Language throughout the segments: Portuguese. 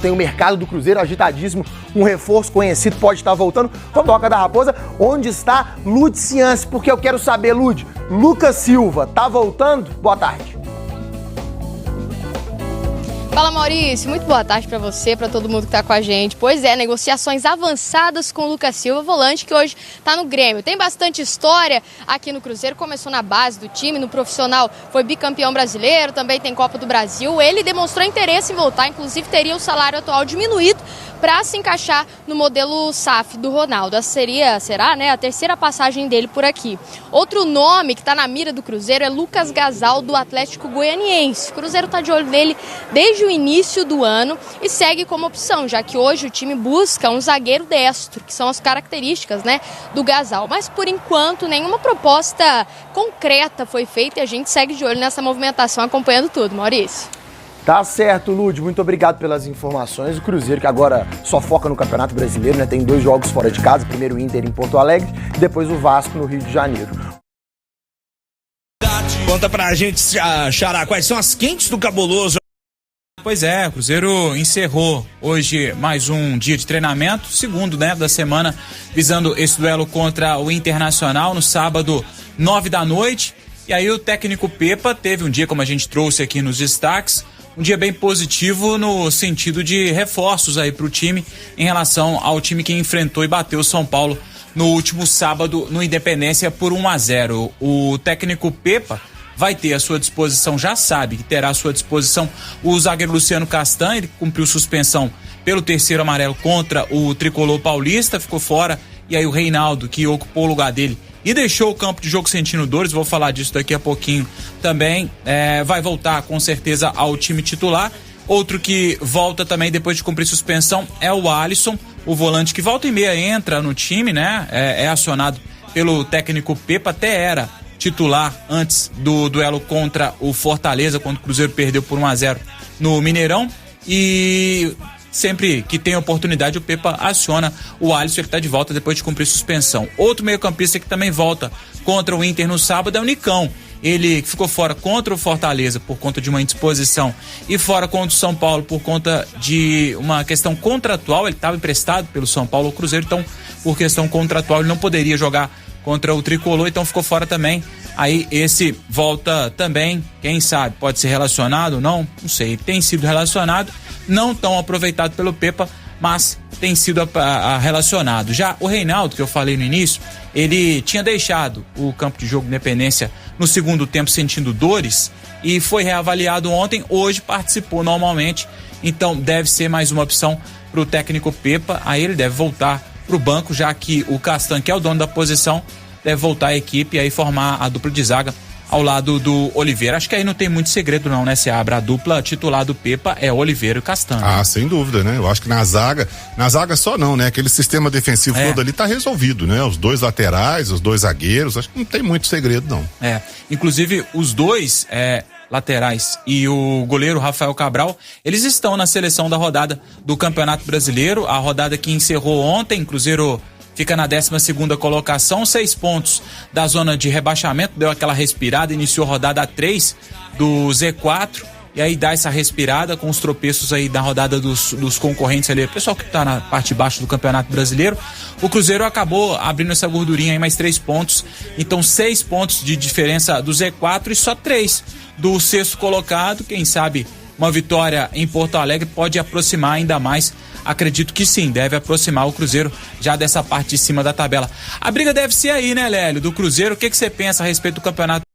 Tem o mercado do Cruzeiro agitadíssimo, um reforço conhecido pode estar voltando. Vamos Toca da Raposa, onde está Lud Ciance? Porque eu quero saber, Lud, Lucas Silva, tá voltando? Boa tarde. Fala, Maurício, muito boa tarde para você, para todo mundo que está com a gente. Pois é, negociações avançadas com o Lucas Silva, volante que hoje está no Grêmio. Tem bastante história aqui no Cruzeiro, começou na base do time, no profissional foi bicampeão brasileiro, também tem Copa do Brasil. Ele demonstrou interesse em voltar, inclusive teria o salário atual diminuído para se encaixar no modelo SAF do Ronaldo. Será, né, a terceira passagem dele por aqui. Outro nome que está na mira do Cruzeiro é Lucas Gasal, do Atlético Goianiense. O Cruzeiro está de olho nele desde o início do ano e segue como opção, já que hoje o time busca um zagueiro destro, que são as características, né, do Gasal. Mas por enquanto nenhuma proposta concreta foi feita e a gente segue de olho nessa movimentação, acompanhando tudo. Maurício. Tá certo, Lud, muito obrigado pelas informações. O Cruzeiro que agora só foca no Campeonato Brasileiro, né? Tem 2 jogos fora de casa, primeiro o Inter em Porto Alegre e depois o Vasco no Rio de Janeiro. Conta pra gente, Xará, quais são as quentes do Cabuloso? Pois é, o Cruzeiro encerrou hoje mais um dia de treinamento, segundo, né, da semana, visando esse duelo contra o Internacional no sábado, 9 da noite. E aí o técnico Pepa teve um dia, como a gente trouxe aqui nos destaques, um dia bem positivo no sentido de reforços aí pro time em relação ao time que enfrentou e bateu o São Paulo no último sábado no Independência por 1-0. O técnico Pepa vai ter à sua disposição, já sabe que terá à sua disposição o zagueiro Luciano Castan. Ele cumpriu suspensão pelo terceiro amarelo contra o tricolor paulista, ficou fora, e aí o Reinaldo, que ocupou o lugar dele e deixou o campo de jogo sentindo dores, vou falar disso daqui a pouquinho também, vai voltar com certeza ao time titular. Outro que volta também depois de cumprir suspensão é o Alisson, o volante que volta e meia entra no time, né? É acionado pelo técnico Pepa, até era titular antes do duelo contra o Fortaleza, quando o Cruzeiro perdeu por 1-0 no Mineirão, e sempre que tem oportunidade o Pepa aciona o Alisson, ele está de volta depois de cumprir suspensão. Outro meio-campista que também volta contra o Inter no sábado é o Nicão. Ele ficou fora contra o Fortaleza por conta de uma indisposição e fora contra o São Paulo por conta de uma questão contratual. Ele estava emprestado pelo São Paulo ao Cruzeiro, então por questão contratual ele não poderia jogar contra o tricolor, então ficou fora também. Aí esse volta também, quem sabe, pode ser relacionado ou não sei, tem sido relacionado, não tão aproveitado pelo Pepa, mas tem sido relacionado. Já o Reinaldo, que eu falei no início, ele tinha deixado o campo de jogo Independência no segundo tempo sentindo dores e foi reavaliado ontem, hoje participou normalmente, então deve ser mais uma opção para o técnico Pepa. Aí ele deve voltar para o banco, já que o Castan, que é o dono da posição, deve voltar à equipe e aí formar a dupla de zaga ao lado do Oliveira. Acho que aí não tem muito segredo não, né, Seabra? A dupla titular do Pepa é Oliveira e Castan. Ah, sem dúvida, né? Eu acho que na zaga só não, né? Aquele sistema defensivo todo ali tá resolvido, né? Os 2 laterais, os 2 zagueiros, acho que não tem muito segredo não. Inclusive os 2 laterais e o goleiro Rafael Cabral, eles estão na seleção da rodada do Campeonato Brasileiro, a rodada que encerrou ontem. Cruzeiro fica na 12ª colocação, 6 pontos da zona de rebaixamento, deu aquela respirada, iniciou a rodada 3 do Z4, e aí dá essa respirada com os tropeços aí da rodada dos concorrentes ali, o pessoal que tá na parte de baixo do Campeonato Brasileiro. O Cruzeiro acabou abrindo essa gordurinha aí, mais 3 pontos, então 6 pontos de diferença do Z4 e só 3 do 6º colocado. Quem sabe uma vitória em Porto Alegre pode aproximar ainda mais. Acredito que sim, deve aproximar o Cruzeiro já dessa parte de cima da tabela. A briga deve ser aí, né, Lélio, do Cruzeiro. O que você pensa a respeito do campeonato?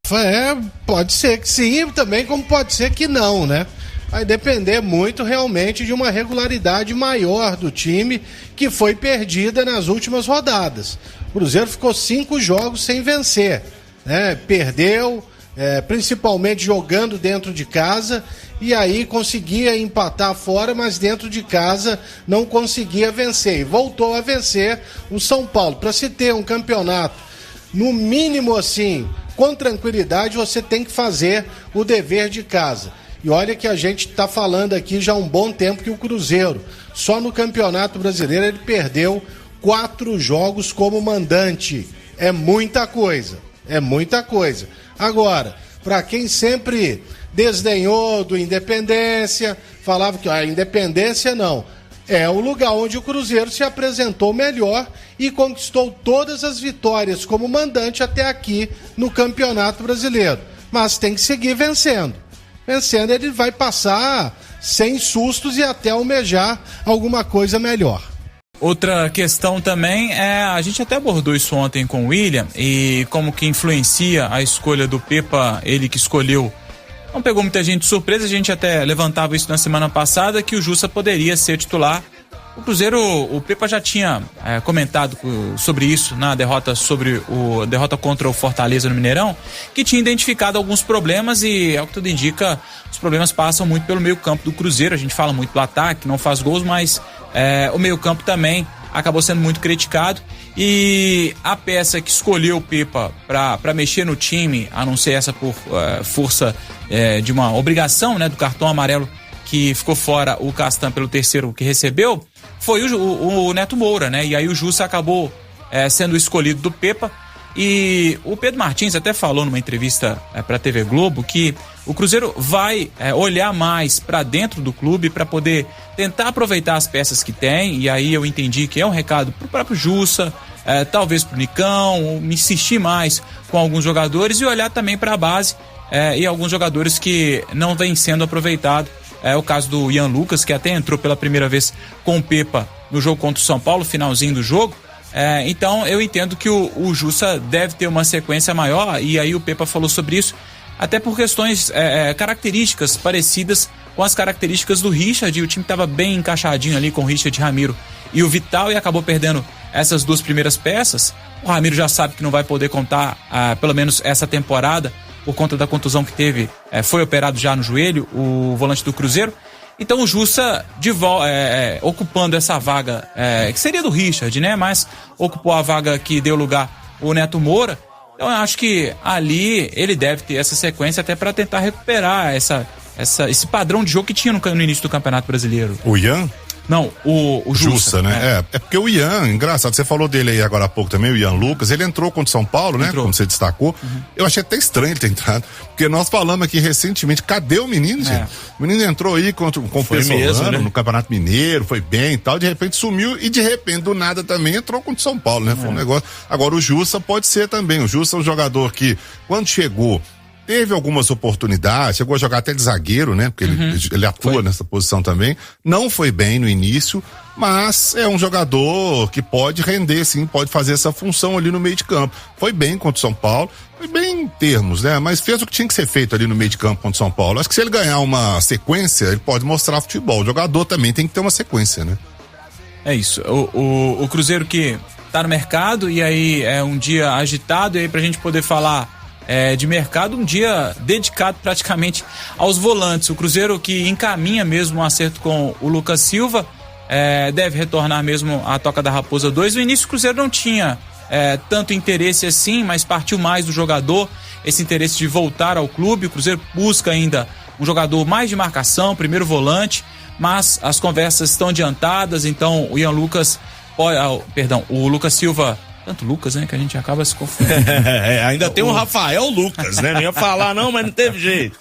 Pode ser que sim, também como pode ser que não, né? Vai depender muito realmente de uma regularidade maior do time, que foi perdida nas últimas rodadas. O Cruzeiro ficou 5 jogos sem vencer, né? Perdeu, principalmente jogando dentro de casa, e aí conseguia empatar fora, mas dentro de casa não conseguia vencer, e voltou a vencer o São Paulo. Para se ter um campeonato, no mínimo assim, com tranquilidade, você tem que fazer o dever de casa. E olha que a gente está falando aqui já há um bom tempo que o Cruzeiro, só no Campeonato Brasileiro, ele perdeu 4 jogos como mandante. É muita coisa, Agora, para quem sempre desdenhou do Independência, falava que a Independência não. É o lugar onde o Cruzeiro se apresentou melhor e conquistou todas as vitórias como mandante até aqui no Campeonato Brasileiro. Mas tem que seguir vencendo. Vencendo, ele vai passar sem sustos e até almejar alguma coisa melhor. Outra questão também é, a gente até abordou isso ontem com o William, e como que influencia a escolha do Pepa, ele que escolheu. Não pegou muita gente de surpresa, a gente até levantava isso na semana passada, que o Jussa poderia ser titular. O Cruzeiro, o Pepa já tinha comentado sobre isso na derrota derrota contra o Fortaleza no Mineirão, que tinha identificado alguns problemas e, ao que tudo indica, os problemas passam muito pelo meio campo do Cruzeiro. A gente fala muito do ataque, não faz gols, mas o meio campo também acabou sendo muito criticado, e a peça que escolheu o Pepa para mexer no time, a não ser essa por força de uma obrigação, né, do cartão amarelo que ficou fora o Castan pelo terceiro que recebeu, foi o Neto Moura, né? E aí o Jussa acabou sendo escolhido do Pepa. E o Pedro Martins até falou numa entrevista para a TV Globo que o Cruzeiro vai olhar mais para dentro do clube para poder tentar aproveitar as peças que tem. E aí eu entendi que é um recado para o próprio Jussa, talvez para o Nicão, insistir mais com alguns jogadores e olhar também para a base e alguns jogadores que não vêm sendo aproveitados. É o caso do Ian Lucas, que até entrou pela primeira vez com o Pepa no jogo contra o São Paulo, finalzinho do jogo. Então eu entendo que o Jussa deve ter uma sequência maior, e aí o Pepa falou sobre isso, até por questões características parecidas com as características do Richard, e o time estava bem encaixadinho ali com o Richard, Ramiro e o Vital, e acabou perdendo essas duas primeiras peças. O Ramiro já sabe que não vai poder contar pelo menos essa temporada, por conta da contusão que teve, foi operado já no joelho, o volante do Cruzeiro. Então o Jussa ocupando essa vaga, que seria do Richard, né? Mas ocupou a vaga que deu lugar o Neto Moura. Então eu acho que ali ele deve ter essa sequência até para tentar recuperar esse padrão de jogo que tinha no início do Campeonato Brasileiro. O Ian? Não, o Jussa, né? É porque o Ian, engraçado, você falou dele aí agora há pouco também, o Ian Lucas, ele entrou contra o São Paulo, né? Como você destacou. Uhum. Eu achei até estranho ele ter entrado, porque nós falamos aqui recentemente, cadê o menino, gente? O menino entrou aí com o Pessolano, né? No Campeonato Mineiro, foi bem e tal, de repente sumiu e de repente do nada também entrou contra o São Paulo, né? Foi um negócio. Agora o Jussa pode ser também, o Jussa é um jogador que, quando chegou, teve algumas oportunidades, chegou a jogar até de zagueiro, né? Porque ele atua nessa posição também. Não foi bem no início, mas é um jogador que pode render, sim, pode fazer essa função ali no meio de campo. Foi bem contra o São Paulo, foi bem em termos, né? Mas fez o que tinha que ser feito ali no meio de campo contra o São Paulo. Acho que se ele ganhar uma sequência, ele pode mostrar futebol. O jogador também tem que ter uma sequência, né? É isso. O Cruzeiro que tá no mercado, e aí é um dia agitado, e aí pra gente poder falar de mercado, um dia dedicado praticamente aos volantes. O Cruzeiro que encaminha mesmo um acerto com o Lucas Silva, deve retornar mesmo à Toca da Raposa 2. No início o Cruzeiro não tinha tanto interesse assim, mas partiu mais do jogador, esse interesse de voltar ao clube. O Cruzeiro busca ainda um jogador mais de marcação, primeiro volante, mas as conversas estão adiantadas, então o Ian Lucas, o Lucas Silva, tanto Lucas, né, que a gente acaba se confundindo. Ainda tem o Rafael Lucas, né? Não ia falar não, mas não teve jeito.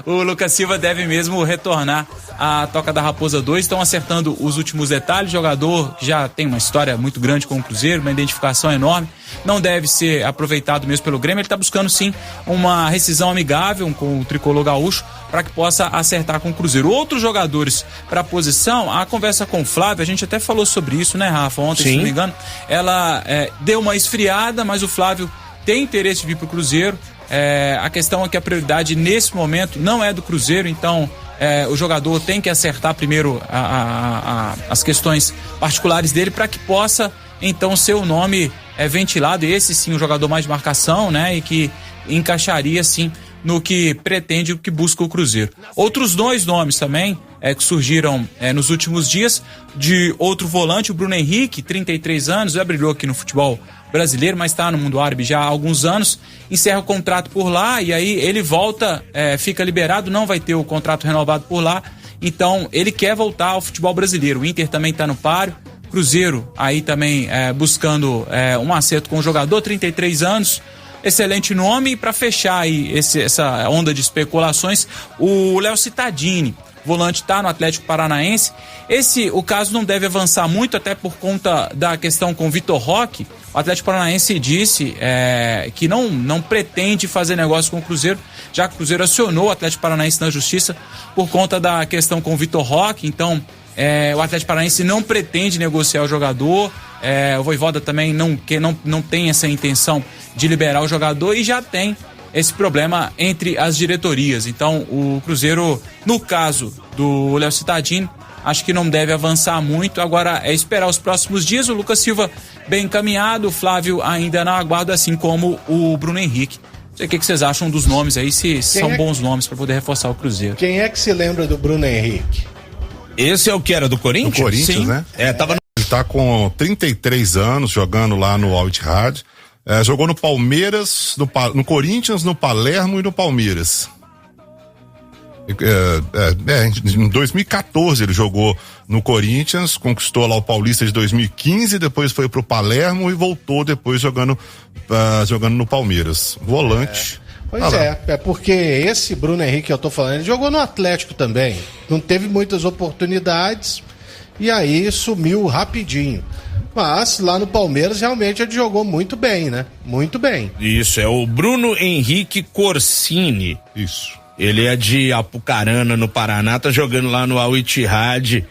O Lucas Silva deve mesmo retornar à Toca da Raposa 2. Estão acertando os últimos detalhes. Jogador que já tem uma história muito grande com o Cruzeiro, uma identificação enorme. Não deve ser aproveitado mesmo pelo Grêmio. Ele está buscando sim uma rescisão amigável com o tricolor gaúcho para que possa acertar com o Cruzeiro. Outros jogadores para a posição, a conversa com o Flávio, a gente até falou sobre isso, né, Rafa? Ontem, se não me engano, ela deu uma esfriada, mas o Flávio tem interesse de vir para o Cruzeiro. A questão é que a prioridade nesse momento não é do Cruzeiro, então o jogador tem que acertar primeiro as questões particulares dele para que possa então ser o nome ventilado, esse sim o jogador mais de marcação, né, e que encaixaria sim no que pretende, o que busca o Cruzeiro. Outros dois nomes também que surgiram nos últimos dias, de outro volante, o Bruno Henrique, 33 anos, já brilhou aqui no futebol brasileiro, mas está no mundo árabe já há alguns anos, encerra o contrato por lá e aí ele volta, fica liberado, não vai ter o contrato renovado por lá, então ele quer voltar ao futebol brasileiro. O Inter também está no páreo, Cruzeiro aí também buscando um acerto com o jogador, 33 anos, excelente nome. Para fechar aí essa onda de especulações, o Léo Cittadini, volante, está no Atlético Paranaense. O caso não deve avançar muito, até por conta da questão com o Vitor Roque. O Atlético Paranaense disse que não pretende fazer negócio com o Cruzeiro, já que o Cruzeiro acionou o Atlético Paranaense na justiça por conta da questão com o Vitor Roque. Então, o Atlético Paranaense não pretende negociar o jogador. O Vojvoda também não tem essa intenção de liberar o jogador e já tem esse problema entre as diretorias. Então, o Cruzeiro, no caso do Léo Cittadini, acho que não deve avançar muito. Agora é esperar os próximos dias. O Lucas Silva bem encaminhado, o Flávio ainda na aguardo, assim como o Bruno Henrique. Não sei o que vocês acham dos nomes aí, se são bons nomes para poder reforçar o Cruzeiro. Quem é que se lembra do Bruno Henrique? Esse é o que era do Corinthians? Do Corinthians, sim, né? Ele tá com 33 anos, jogando lá no Al Ittihad. Jogou no Palmeiras, no Corinthians, no Palermo e no Palmeiras. Em 2014 ele jogou no Corinthians, conquistou lá o Paulista de 2015, depois foi pro Palermo e voltou depois jogando no Palmeiras. Volante. Pois é porque esse Bruno Henrique que eu tô falando, ele jogou no Atlético também. Não teve muitas oportunidades e aí sumiu rapidinho. Mas lá no Palmeiras realmente ele jogou muito bem, né? Muito bem. Isso, é o Bruno Henrique Corsini. Isso. Ele é de Apucarana, no Paraná, tá jogando lá no Al Ittihad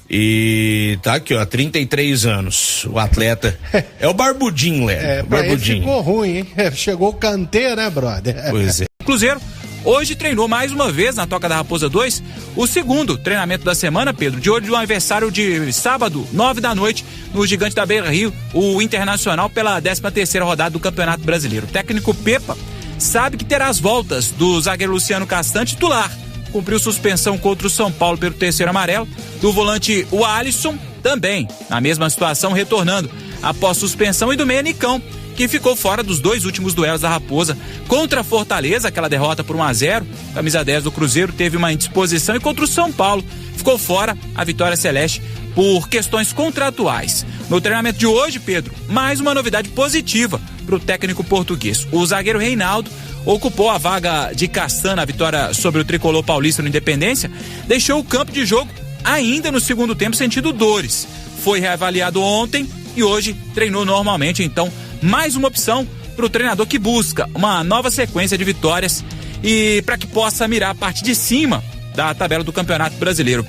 e tá aqui, ó, 33 anos. O atleta é o Barbudinho, Léo. Barbudinho. Ficou ruim, hein? Chegou o Kanté, né, brother? Pois é. Cruzeiro hoje treinou mais uma vez na Toca da Raposa 2, o segundo treinamento da semana, Pedro, de hoje do aniversário de sábado, 9 da noite, no Gigante da Beira-Rio, o Internacional pela 13ª rodada do Campeonato Brasileiro. O técnico Pepa sabe que terá as voltas do zagueiro Luciano Castan, titular. Cumpriu suspensão contra o São Paulo pelo terceiro amarelo. Do volante o Alisson, também, na mesma situação, retornando após suspensão. E do meia Nicão, que ficou fora dos 2 últimos duelos da Raposa. Contra a Fortaleza, aquela derrota por 1-0. Camisa 10 do Cruzeiro teve uma indisposição. E contra o São Paulo, ficou fora a vitória celeste por questões contratuais. No treinamento de hoje, Pedro, mais uma novidade positiva para o técnico português. O zagueiro Reinaldo ocupou a vaga de Castan na vitória sobre o tricolor paulista no Independência, deixou o campo de jogo ainda no segundo tempo sentindo dores. Foi reavaliado ontem e hoje treinou normalmente, então mais uma opção para o treinador que busca uma nova sequência de vitórias e para que possa mirar a parte de cima da tabela do Campeonato Brasileiro.